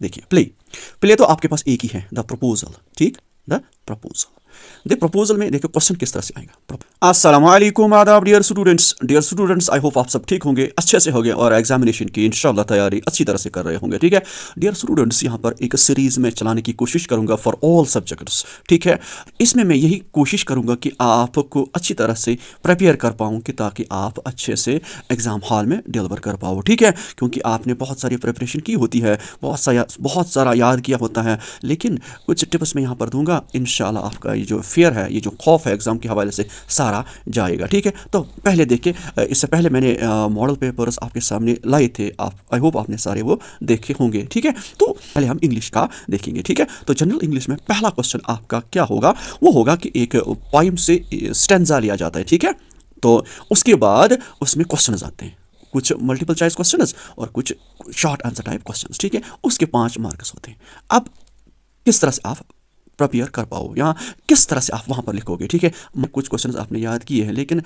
देखिए play, play तो आपके पास एक ही है, द प्रपोजल, ठीक, द प्रपोजल। प्रपोजल में देखो क्वेश्चन किस तरह से आएगा। अस्सलामु अलैकुम, आदाब डियर स्टूडेंट्स, आई होप आप सब ठीक होंगे, अच्छे से होंगे और एग्जामिनेशन की इंशाल्लाह तैयारी अच्छी तरह से कर रहे होंगे, ठीक है। डियर स्टूडेंट्स, यहाँ पर एक सीरीज में चलाने की कोशिश करूंगा फॉर ऑल सब्जेक्ट्स, ठीक है। इसमें मैं यही कोशिश करूंगा कि आपको अच्छी तरह से प्रिपेयर कर पाऊँ कि ताकि आप अच्छे से एग्जाम हॉल में डिलीवर कर पाओ, ठीक है। क्योंकि आपने बहुत सारी प्रिपरेशन की होती है, बहुत सारा याद किया होता है, लेकिन कुछ टिप्स मैं यहाँ पर दूंगा, इंशाल्लाह आपका ये जो फियर है, ये जो खौफ है एग्जाम के हवाले से सारा जाएगा, ठीक है। तो पहले देखिए, इससे पहले मैंने मॉडल पेपर्स आपके सामने लाए थे, आप आई होप आपने सारे वो देखे होंगे, ठीक है। तो पहले हम इंग्लिश का देखेंगे, ठीक है। तो जनरल इंग्लिश में पहला क्वेश्चन आपका क्या होगा, वो होगा कि एक पोइम से स्टैंजा लिया जाता है, ठीक है। तो उसके बाद उसमें क्वेश्चंस आते हैं, कुछ मल्टीपल चॉइस क्वेश्चंस और कुछ शॉर्ट आंसर टाइप क्वेश्चंस, ठीक है। उसके 5 मार्क्स होते हैं। अब किस तरह से आप प्रिपेयर कर पाओ, यहाँ किस तरह से आप वहाँ पर लिखोगे, ठीक है। कुछ क्वेश्चंस आपने याद किए हैं लेकिन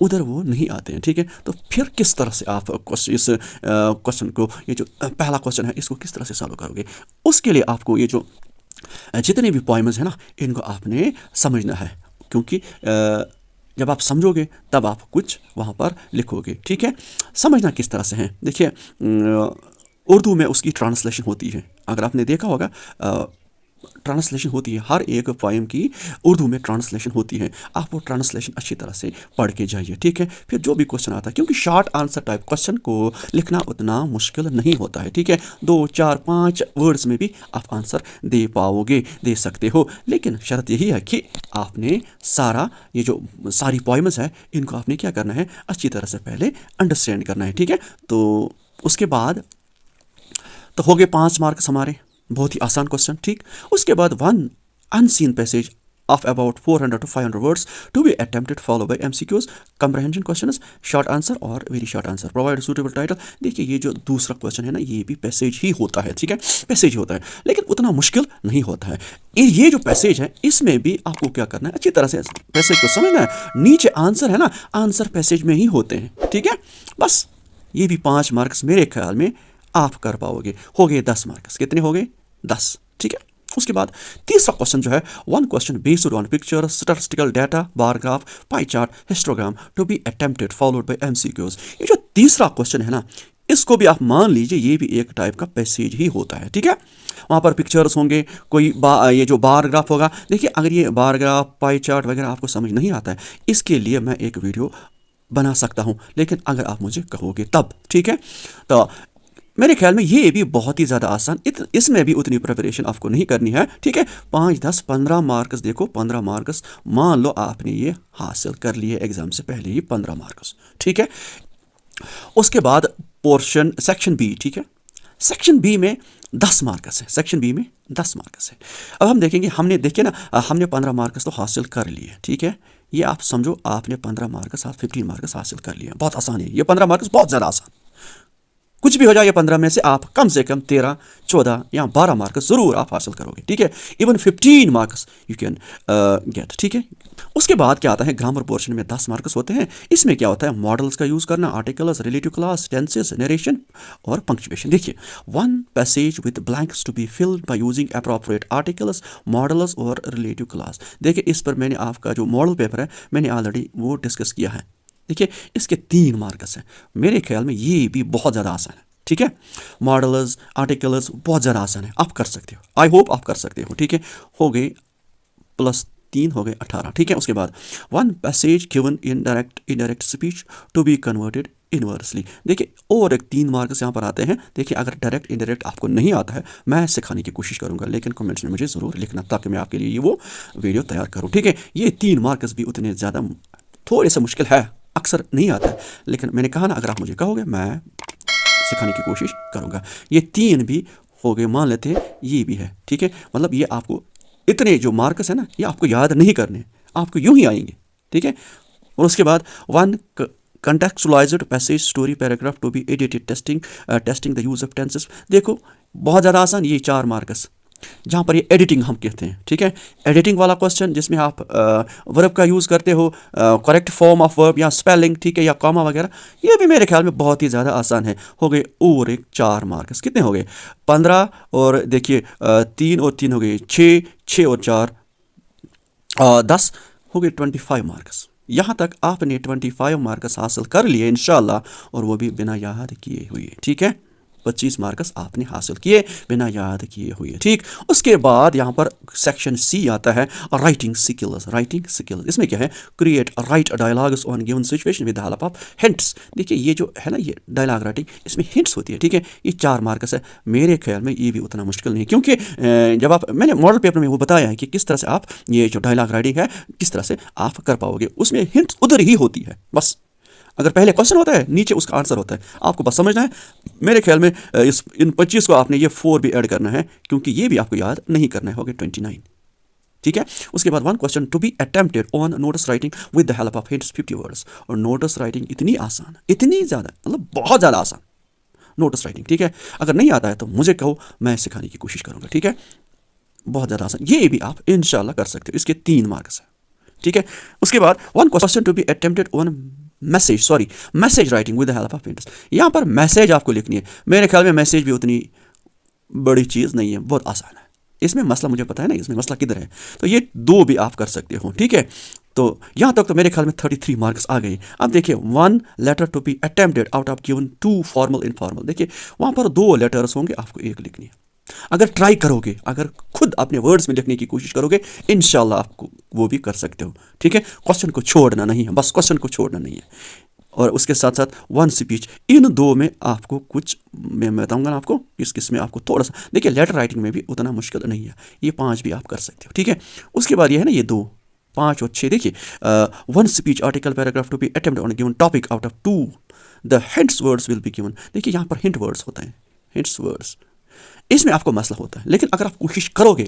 उधर वो नहीं आते हैं, ठीक है। तो फिर किस तरह से आप इस क्वेश्चन को, ये जो पहला क्वेश्चन है, इसको किस तरह से सॉल्व करोगे। उसके लिए आपको ये जो जितने भी पॉइम्स हैं ना, इनको आपने समझना है, क्योंकि जब आप समझोगे तब आप कुछ वहाँ पर लिखोगे, ठीक है। समझना किस तरह से है, देखिए उर्दू में उसकी ट्रांसलेशन होती है, अगर आपने देखा होगा ट्रांसलेशन होती है, हर एक पोएम की उर्दू में ट्रांसलेशन होती है। आप वो ट्रांसलेशन अच्छी तरह से पढ़ के जाइए, ठीक है। फिर जो भी क्वेश्चन आता है, क्योंकि शॉर्ट आंसर टाइप क्वेश्चन को लिखना उतना मुश्किल नहीं होता है, ठीक है। 2, 4, 5 वर्ड्स में भी आप आंसर दे पाओगे, दे सकते हो, लेकिन शर्त यही है कि आपने ये जो सारी पोएम्स है, इनको आपने क्या करना है, अच्छी तरह से पहले अंडरस्टैंड करना है, ठीक है। तो उसके बाद तो हो गए 5 मार्क्स हमारे, बहुत ही आसान क्वेश्चन, ठीक। उसके बाद 1 unseen passage of about 400 to 500 words to be attempted, followed by MCQs, comprehension questions, short answer और very short answer, provide suitable title। देखिए ये जो दूसरा क्वेश्चन है ना, ये भी पैसेज ही होता है, ठीक है, पैसेज होता है, लेकिन उतना मुश्किल नहीं होता है। ये जो पैसेज है, इसमें भी आपको क्या करना है, अच्छी तरह से पैसेज को समझना है। नीचे आंसर है ना, आंसर पैसेज में ही होते हैं, ठीक है। बस ये भी 5 मार्क्स मेरे ख्याल में आप कर पाओगे। हो गए 10 मार्क्स, कितने हो गए, 10, ठीक है। उसके बाद तीसरा क्वेश्चन जो है, 1 question based on picture, statistical data, bar graph, pie chart, histogram to be attempted, followed by MCQs। ये जो तीसरा क्वेश्चन है ना, इसको भी आप मान लीजिए ये भी एक टाइप का पैसेज ही होता है, ठीक है। वहाँ पर पिक्चर्स होंगे, कोई ये जो बार ग्राफ होगा, देखिए अगर ये बार ग्राफ, पाई चार्ट वगैरह आपको समझ नहीं आता है, इसके लिए मैं एक वीडियो बना सकता हूँ, लेकिन अगर आप मुझे कहोगे तब, ठीक है। तो मेरे ख्याल में ये भी बहुत ही ज़्यादा आसान, इसमें भी उतनी प्रिपरेशन आपको नहीं करनी है, ठीक है। 5, 10, 15 मार्क्स, देखो 15 मार्क्स मान लो आपने ये हासिल कर लिए एग्जाम से पहले ही 15 मार्क्स, ठीक है। उसके बाद पोर्शन सेक्शन बी, ठीक है। सेक्शन बी में 10 मार्क्स है, सेक्शन बी में 10 मार्क्स है। अब हम देखेंगे, हमने 15 मार्क्स तो हासिल कर लिए, ठीक है। ये आप समझो आपने 15 मार्क्स, 15 मार्क्स हासिल कर लिए, बहुत आसान है ये 15 मार्क्स, बहुत ज़्यादा आसान। कुछ भी हो जाए, ये 15 में से आप कम से कम 13, 14 या 12 मार्क्स जरूर आप हासिल करोगे, ठीक है। Even 15 marks you can get, ठीक है। उसके बाद क्या आता है, ग्रामर पोर्शन में 10 मार्क्स होते हैं। इसमें क्या होता है, मॉडल्स का यूज करना, articles, relative class, tenses, narration और पंक्चुएशन। देखिए 1 passage with blanks to be filled by using appropriate articles, models और रिलेटिव क्लास। देखिए इस पर मैंने आपका जो मॉडल पेपर है, मैंने ऑलरेडी वो डिस्कस किया है। देखिए इसके 3 मार्क्स हैं, मेरे ख्याल में ये भी बहुत ज़्यादा आसान है, ठीक है। मॉडल्स, आर्टिकल्स बहुत ज़्यादा आसान है, आप कर सकते हो, आई होप आप कर सकते हो, ठीक है। हो गए +3 हो गए 18, ठीक है। उसके बाद 1 passage given in direct speech to be converted inversely. देखिए और एक 3 मार्क्स यहाँ पर आते हैं। देखिए अगर डायरेक्ट इनडायरेक्ट आपको नहीं आता है, मैं सिखाने की कोशिश करूँगा, लेकिन कमेंट्स में मुझे ज़रूर लिखना ताकि मैं आपके लिए ये वो वीडियो तैयार करूँ, ठीक है। ये 3 मार्क्स भी उतने ज़्यादा थोड़े से मुश्किल है, अक्सर नहीं आता है, लेकिन मैंने कहा ना, अगर आप मुझे कहोगे मैं सिखाने की कोशिश करूँगा। ये 3 भी हो गए, मान लेते हैं ये भी है, ठीक है। मतलब ये आपको इतने जो मार्क्स है ना, ये आपको याद नहीं करने, आपको यूं ही आएंगे, ठीक है। और उसके बाद 1 contextualized passage, story, paragraph to be edited, testing the use of tenses. देखो बहुत ज़्यादा आसान, ये 4 मार्क्स, जहाँ पर ये एडिटिंग हम कहते हैं, ठीक है, एडिटिंग वाला क्वेश्चन जिसमें आप वर्ब का यूज़ करते हो, करेक्ट फॉर्म ऑफ वर्ब या स्पेलिंग, ठीक है, या कॉमा वगैरह, ये भी मेरे ख्याल में बहुत ही ज़्यादा आसान है। हो गए और एक 4 मार्क्स, कितने हो गए 15, और देखिए 3 और 3 हो गए 6, 6 और 4 10, हो गए 25 मार्क्स। यहाँ तक आपने 25 मार्क्स हासिल कर लिए इंशाल्लाह, और वो भी बिना याद किए हुए, ठीक है। 25 मार्क्स आपने हासिल किए बिना याद किए हुए, ठीक। उसके बाद यहाँ पर सेक्शन सी आता है, राइटिंग स्किल्स। राइटिंग स्किल्स इसमें क्या है, create right dialogues on given situation with the help of hints. देखिए ये जो है ना, ये डायलॉग राइटिंग, इसमें हिंट्स होती है, ठीक है। ये 4 मार्क्स है। मेरे ख्याल में ये भी उतना मुश्किल नहीं है, क्योंकि जब आप, मैंने मॉडल पेपर में वो बताया है कि किस तरह से आप ये जो डायलॉग राइटिंग है किस तरह से आप कर पाओगे, उसमें हिंट्स उधर ही होती है बस। अगर पहले क्वेश्चन होता है, नीचे उसका आंसर होता है, आपको बस समझना है। मेरे ख्याल में इन 25 को आपने ये 4 भी ऐड करना है, क्योंकि ये भी आपको याद नहीं करना है। हो गया 29, ठीक है। उसके बाद 1 question to be attempted on notice writing with the help of hints 50 words. और नोटिस राइटिंग इतनी आसान, इतनी ज़्यादा, मतलब बहुत ज़्यादा आसान नोटिस राइटिंग, ठीक है। अगर नहीं आता है तो मुझे कहो, मैं सिखाने की कोशिश करूँगा, ठीक है। बहुत ज़्यादा आसान, ये भी आप इंशाल्लाह कर सकते हो। इसके 3 मार्क्स है, ठीक है। उसके बाद 1 question to be attempted on message writing with the help of hints. यहाँ पर मैसेज आपको लिखनी है। मेरे ख्याल में मैसेज भी उतनी बड़ी चीज़ नहीं है, बहुत आसान है। इसमें मसला मुझे पता है ना, इसमें मसला किधर है, तो ये 2 भी आप कर सकते हो, ठीक है। तो यहाँ तक तो मेरे ख्याल में 33 मार्क्स आ गए। अब देखिए 1 letter to be attempted out of given 2 formal informal. देखिए वहाँ पर 2 लेटर्स होंगे, आपको एक लिखनी है। अगर ट्राई करोगे, अगर खुद अपने वर्ड्स में लिखने की कोशिश करोगे, इंशाल्लाह आपको वो भी कर सकते हो, ठीक है। क्वेश्चन को छोड़ना नहीं है, बस क्वेश्चन को छोड़ना नहीं है। और उसके साथ साथ 1 स्पीच, इन 2 में आपको कुछ, मैं बताऊंगा ना आपको किस में आपको थोड़ा सा, देखिए लेटर राइटिंग में भी उतना मुश्किल नहीं है, ये 5 भी आप कर सकते हो, ठीक है। उसके बाद ये है ना, ये 2, 5 और 6, देखिए 1 speech article paragraph to be attempt on given topic out of 2 the hints words will be given. देखिए यहाँ पर हिंट वर्ड्स होते हैं, हिंट्स वर्ड्स, इसमें आपको मसला होता है। लेकिन अगर आप कोशिश करोगे,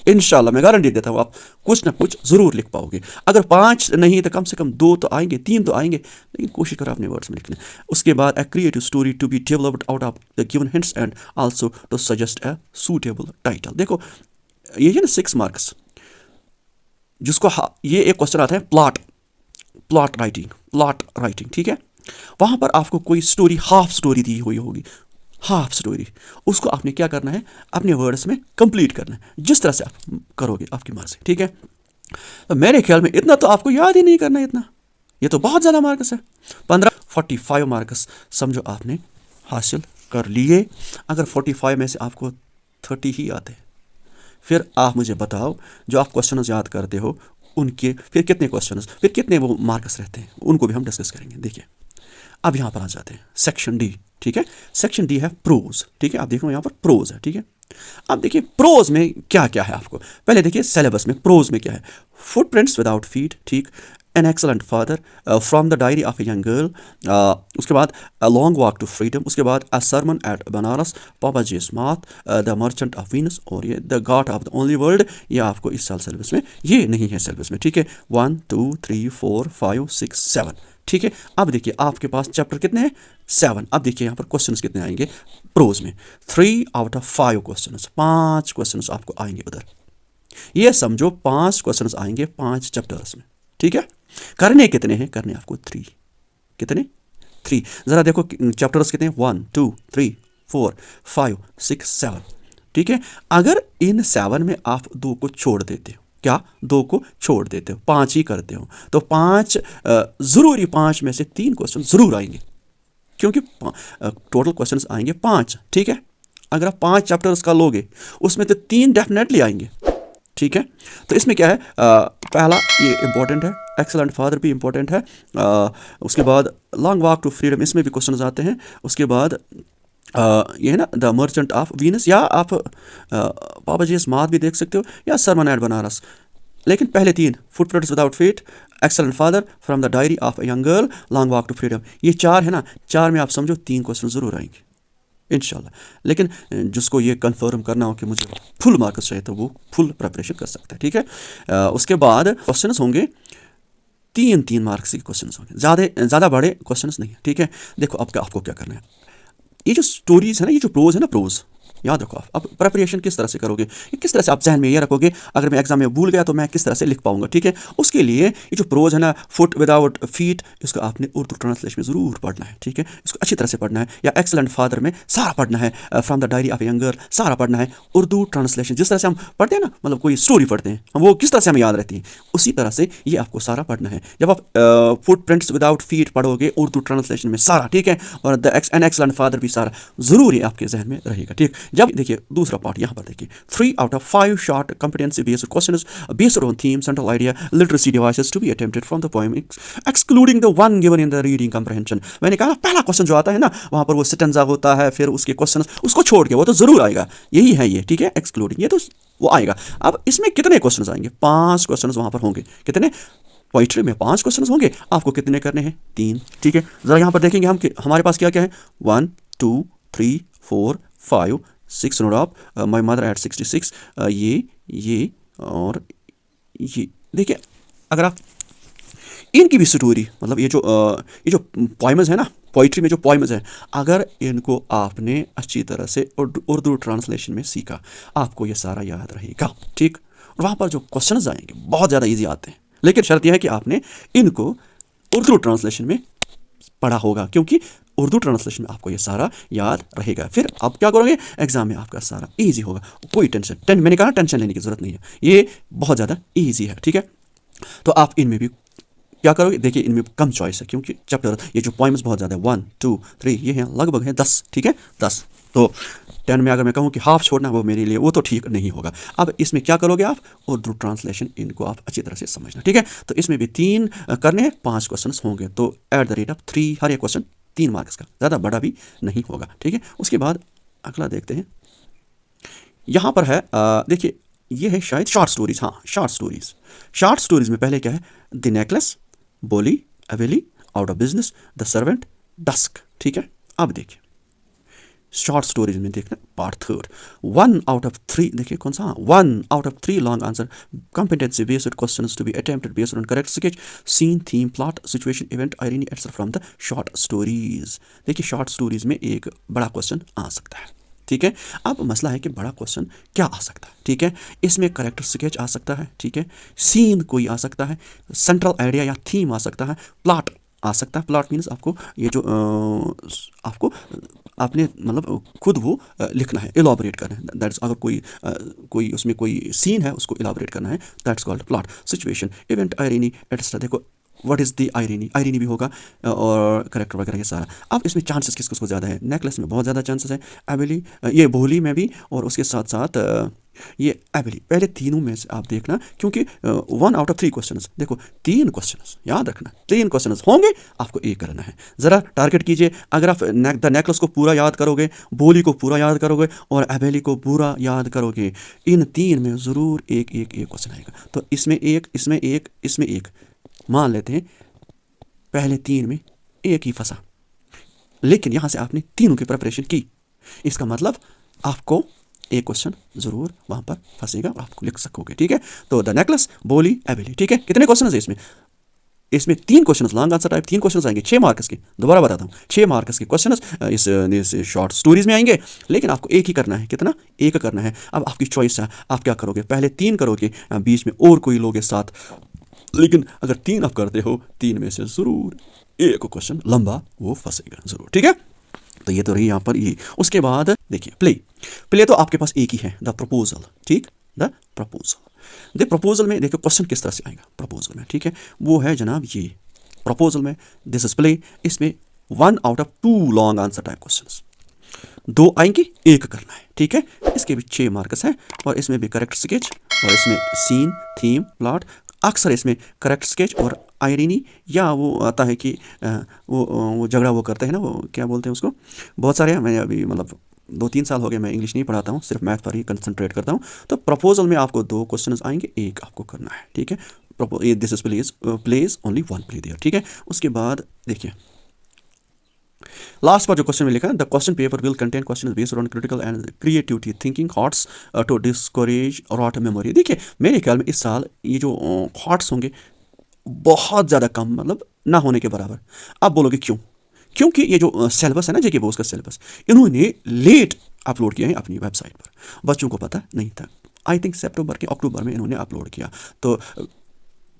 इंशाल्लाह मैं गारंटी देता हूँ, आप कुछ ना कुछ ज़रूर लिख पाओगे। अगर 5 नहीं तो कम से कम 2 तो आएंगे, 3 तो आएंगे, लेकिन कोशिश करो अपने वर्ड्स में लिखने। उसके बाद a creative story to be developed out of the given hints and also to suggest a suitable title. देखो ये है ना 6 मार्क्स, जिसको ये एक क्वेश्चन आता है प्लॉट राइटिंग, ठीक है। वहाँ पर आपको कोई स्टोरी, हाफ स्टोरी दी हुई होगी, हाफ स्टोरी, उसको आपने क्या करना है, अपने वर्ड्स में कंप्लीट करना है, जिस तरह से आप करोगे आपकी मर्जी, ठीक है। तो मेरे ख्याल में इतना तो आपको याद ही नहीं करना है, इतना, ये तो बहुत ज़्यादा मार्क्स है। 45 मार्क्स समझो आपने हासिल कर लिए। अगर 45 में से आपको 30 ही आते हैं, फिर आप मुझे बताओ, जो आप क्वेश्चन याद करते हो उनके फिर कितने क्वेश्चन, फिर कितने वो मार्क्स रहते हैं, उनको भी हम डिस्कस करेंगे। देखिए अब यहाँ पर आ जाते हैं सेक्शन डी, ठीक है। सेक्शन डी है प्रोज, ठीक है। आप देखो यहाँ पर प्रोज है, ठीक है। अब देखिए प्रोज में क्या क्या है, आपको पहले देखिए सिलेबस में प्रोज में क्या है। फुटप्रिंट्स विदाउट फीट, ठीक। An excellent father, from the diary of a young girl, उसके बाद a long walk to freedom, उसके बाद अ सरमन एट बनारस, पापा जी smart, the merchant of Venice, और ये the god of the only world. ये आपको इस साल सिलेबस में, ये नहीं है सिलेबस में, ठीक है। 1 2 3 4 5 6 7, ठीक है। अब देखिए आपके पास चैप्टर कितने हैं, 7। अब देखिए यहाँ पर क्वेश्चंस कितने आएंगे प्रोज में, 3 आउट ऑफ 5 क्वेश्चंस, 5 क्वेश्चंस आपको आएंगे उधर। ये समझो 5 क्वेश्चंस आएंगे 5 चैप्टर्स में, ठीक है। करने कितने हैं, करने आपको 3, कितने 3। जरा देखो चैप्टर्स कितने, 1 2 3 4 5 6 7, ठीक है। अगर इन 7 में आप 2 को छोड़ देते हो, क्या 2 को छोड़ देते हो, 5 ही करते हो, तो 5 ज़रूरी, 5 में से 3 क्वेश्चन ज़रूर आएंगे, क्योंकि टोटल क्वेश्चंस आएंगे 5, ठीक है। अगर आप 5 चैप्टर्स का लोगे, उसमें तो 3 डेफिनेटली आएंगे, ठीक है। तो इसमें क्या है, पहला ये इंपॉर्टेंट है, एक्सेलेंट फादर भी इंपॉर्टेंट है। उसके बाद लॉन्ग वॉक टू फ्रीडम, इसमें भी क्वेश्चन आते हैं। उसके बाद ये है ना द मर्चेंट ऑफ वीनस, या आप पापा जी स्मार्ट भी देख सकते हो, या सरमन एट बनारस। लेकिन पहले 3, footprints without feet, excellent father, from the diary of a young girl, long walk to freedom, ये 4 है ना, 4 में आप समझो 3 क्वेश्चन ज़रूर आएंगे इंशाल्लाह। लेकिन जिसको ये कंफर्म करना हो कि मुझे फुल मार्क्स चाहिए, तो वो फुल प्रिपरेशन कर सकता है, ठीक है। उसके बाद क्वेश्चंस होंगे 3 मार्क्स के क्वेश्चंस होंगे, ज़्यादा बड़े क्वेश्चंस नहीं है, ठीक है। देखो आपको क्या करना है, ये जो स्टोरीज है ना, ये जो प्रोज है ना, प्रोज याद रखो आप। अब प्रिपरेशन किस तरह से करोगे, किस तरह से आप जहन में ये रखोगे, अगर मैं एग्जाम में भूल गया तो मैं किस तरह से लिख पाऊंगा, ठीक है। उसके लिए ये जो प्रोज है ना, फुट विदाउट फीट, इसको आपने उर्दू ट्रांसलेशन में ज़रूर पढ़ना है, ठीक है। इसको अच्छी तरह से पढ़ना है, या एक्सेलेंट फादर में सारा पढ़ना है, from the diary of a young girl सारा पढ़ना है। उर्दू ट्रांसलेशन जिस तरह से हम पढ़ते हैं ना, मतलब कोई स्टोरी पढ़ते हैं हम, वो किस तरह से हमें याद रहती है, उसी तरह से ये आपको सारा पढ़ना है। जब आप फुट प्रिंट्स विदाउट फीट पढ़ोगे उर्दू ट्रांसलेशन में सारा, ठीक है, और द एन एक्सेलेंट फादर भी सारा ज़रूर आपके जहन में रहेगा, ठीक। जब देखिए दूसरा पार्ट यहाँ पर देखिए, 3 out of 5 short competency based questions based on theme, central idea, literacy devices to be attempted from the poem excluding the one given in the reading comprehension। मैंने कहा पहला क्वेश्चन जो आता है ना, वहाँ पर वो स्टेंजा होता है, फिर उसके क्वेश्चन उसको छोड़ के वो तो ज़रूर आएगा, यही है ये, ठीक है, एक्सक्लूडिंग, ये तो वो आएगा। अब इसमें कितने क्वेश्चन आएंगे, 5 क्वेश्चन वहाँ पर होंगे। कितने, पोइट्री में 5 क्वेश्चन होंगे, आपको कितने करने हैं, 3, ठीक है। ज़रा यहाँ पर देखेंगे हम कि हमारे पास क्या क्या है, 1 2 3 4 5 6 note of my mother eight 66, ये और ये। देखिए अगर आप इनकी भी स्टोरी, मतलब ये जो पोइम्स है ना, पोइट्री में जो पोइम्स है, अगर इनको आपने अच्छी तरह से उर्दू ट्रांसलेशन में सीखा, आपको ये सारा याद रहेगा, ठीक। और वहाँ पर जो क्वेश्चंस आएंगे बहुत ज़्यादा इजी आते हैं, लेकिन शर्त यह है कि आपने इनको उर्दू ट्रांसलेशन में पढ़ा होगा, क्योंकि उर्दू ट्रांसलेशन में आपको ये सारा याद रहेगा। फिर आप क्या करोगे, एग्जाम में आपका सारा इजी होगा, कोई टेंशन मैंने कहा टेंशन लेने की जरूरत नहीं है, ये बहुत ज़्यादा इजी है, ठीक है। तो आप इनमें भी क्या करोगे, देखिए इनमें कम चॉइस है, क्योंकि चैप्टर ये जो पोइम्स बहुत ज़्यादा है, 1 2 3 ये हैं, लगभग हैं 10, ठीक है, 10। तो 10 में अगर मैं कहूँ कि हाफ छोड़ना, वो मेरे लिए वो तो ठीक नहीं होगा। अब इसमें क्या करोगे आप, उर्दू ट्रांसलेशन इनको आप अच्छी तरह से समझना, ठीक है। तो इसमें भी 3 करने हैं, 5 क्वेश्चन होंगे, तो एट द रेट ऑफ 3 हर एक क्वेश्चन 3 मार्क्स का, ज़्यादा बड़ा भी नहीं होगा, ठीक है। उसके बाद अगला देखते हैं, यहाँ पर है देखिए ये है शायद शॉर्ट स्टोरीज, हाँ शॉर्ट स्टोरीज में पहले क्या है, द नेकलेस, बोली, अवेली, out of business, the servant, dusk, ठीक है। अब देखिए शॉर्ट स्टोरीज में देखना पार्ट 3, 1 out of 3, देखिए कौन सा, 1 out of 3 long answer competency based questions to be attempted based on correct sketch, scene, theme, plot, situation, event, irony etc from the short stories। देखिए शॉर्ट स्टोरीज में एक बड़ा question आ सकता है, ठीक है। अब मसला है कि बड़ा क्वेश्चन क्या आ सकता है, ठीक है। इसमें करेक्टर स्केच आ सकता है, ठीक है, सीन कोई आ सकता है, सेंट्रल आइडिया या थीम आ सकता है, प्लॉट आ सकता है। प्लॉट मीन्स आपको ये जो आपको आपने मतलब खुद वो लिखना है, इलाबोरेट करना है, दैट्स अगर कोई उसमें कोई सीन है उसको इलाबोरेट करना है, that's called plot. Situation, event, irony etcetera, देखो व्हाट इज़ द आयरनी भी होगा, और करेक्टर वगैरह ये सारा। अब इसमें चांसेस किसको ज़्यादा है, नेकलेस में बहुत ज़्यादा चांसेस है, एबिली, ये बोली में भी, और उसके साथ साथ ये एबिली, पहले तीनों में से आप देखना, क्योंकि 1 out of 3 क्वेश्चन, देखो 3 क्वेश्चन याद रखना, 3 क्वेश्चन होंगे, आपको एक करना है। ज़रा टारगेट कीजिए, अगर आप द नेकलेस को पूरा याद करोगे, बोली को पूरा याद करोगे, और एबिली को पूरा याद करोगे, इन 3 में ज़रूर एक क्वेश्चन आएगा। तो इसमें एक मान लेते हैं पहले 3 में एक ही फंसा, लेकिन यहाँ से आपने तीनों की प्रिपरेशन की, इसका मतलब आपको एक क्वेश्चन जरूर वहाँ पर फंसेगा, आपको लिख सकोगे, ठीक है। तो द नेकलेस, बोली, एबिली, ठीक है। कितने क्वेश्चन है इसमें 3 question long answer type, 3 question आएंगे 6 मार्क्स के, दोबारा बताता हूँ 6 मार्क्स के क्वेश्चन इस शॉर्ट स्टोरीज में आएंगे, लेकिन आपको एक ही करना है, कितना, एक करना है। अब आपकी चॉइस है, आप क्या करोगे, पहले 3 करोगे, बीच में और कोई लोगे साथ, लेकिन अगर 3 आप करते हो, 3 में से ज़रूर एक क्वेश्चन लंबा वो फंसेगा ज़रूर, ठीक है। तो ये तो रही यहाँ पर ये। उसके बाद देखिए प्ले तो आपके पास एक ही है, द प्रपोजल, ठीक, द प्रपोजल में देखिए क्वेश्चन किस तरह से आएगा प्रपोजल में, ठीक है, वो है जनाब ये प्रपोजल में, दिस इज प्ले, इसमें 1 out of 2 long answer type question, 2 आएंगे, एक करना है, ठीक है। इसके भी 6 मार्क्स हैं, और इसमें भी करेक्ट स्केच, और इसमें सीन, थीम, प्लॉट, अक्सर इसमें करेक्ट स्केच और आयरनी, या वो आता है कि वो झगड़ा वो करते हैं ना, वो क्या बोलते हैं उसको, बहुत सारे हैं। मैं अभी मतलब 2-3 साल हो गए मैं इंग्लिश नहीं पढ़ाता हूँ, सिर्फ मैथ पर ही कंसंट्रेट करता हूँ। तो प्रपोजल में आपको 2 क्वेश्चन आएंगे, एक आपको करना है, ठीक है। This is plays only 1 play there, ठीक है। उसके बाद देखिए लास्ट पर जो क्वेश्चन में लिखा है, the question paper will contain question based on critical and creativity thinking thoughts to discourage rote memory. देखिए मेरे ख्याल में इस साल ये जो थॉट्स होंगे बहुत ज़्यादा कम, मतलब ना होने के बराबर। आप बोलोगे क्यों? क्योंकि ये जो सिलेबस है ना जेके बोस का सिलेबस, इन्होंने लेट अपलोड किए हैं अपनी वेबसाइट पर, बच्चों को पता नहीं था। आई थिंक सितंबर के अक्टूबर में इन्होंने अपलोड किया। तो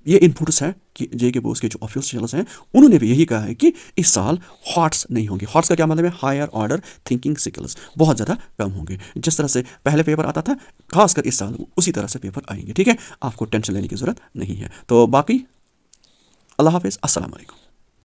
ये इनपुट्स हैं कि जेके बोस के जो ऑफिशियल्स हैं उन्होंने भी यही कहा है कि इस साल हॉट्स नहीं होंगे। हॉट्स का क्या मतलब है? हायर ऑर्डर थिंकिंग स्किल्स बहुत ज़्यादा कम होंगे। जिस तरह से पहले पेपर आता था, खासकर इस साल उसी तरह से पेपर आएंगे। ठीक है, आपको टेंशन लेने की ज़रूरत नहीं है। तो बाकी अल्लाह हाफिज़, अस्सलाम वालेकुम।